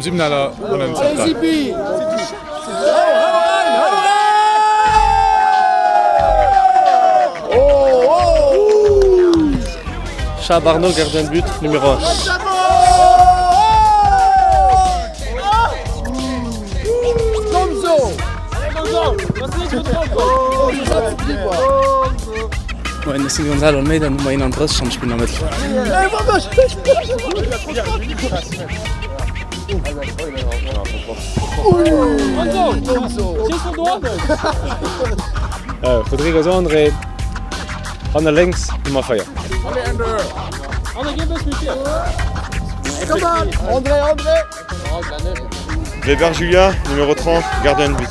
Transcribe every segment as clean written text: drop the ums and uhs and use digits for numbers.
dem 7er an den Zentral. Chabarno, gardien de but, numéro 1. Ouais, Nessin Gonzalo Almeida, Nummer 31, schon spielen damit. Rodrigo André an der längs Nummer 4. Weber Julien, numéro 30, gardien de but.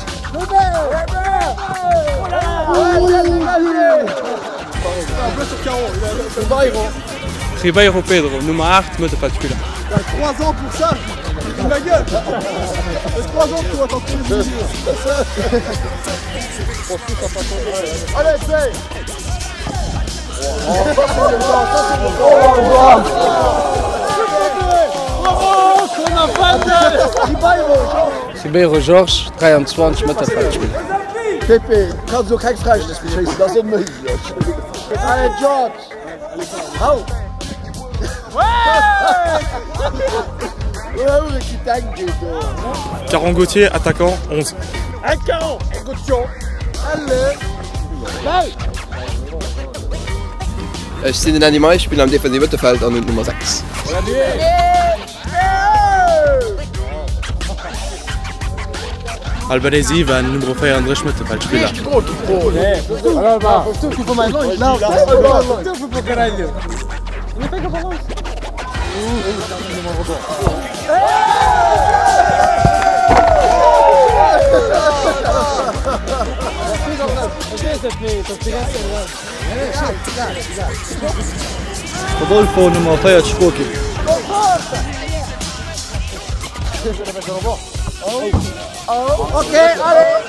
Ribeiro Pedro, Nummer 8, Mittelfeldspieler. T'as 3 ans pour ça. Ma gueule. C'est 3 ans que tu vas t'en trouver. Allez, essaye. Ribeiro Jorge, 23, Mittelfeldspieler. Pepe, kannst du kein Freistoß beschießen, das ist unmöglich. Allez, George. Hau. Caron Gauthier, attaquant, 11. Un Caron, Gauthier. Allez. Ich bin den Animal, ich spiele am defensiven Mittelfeld an Nummer 6. Albanese war Nummer 34, Mittelfeldspieler. Rodolfo, Nummer 4, Schkoki. Ok, allez.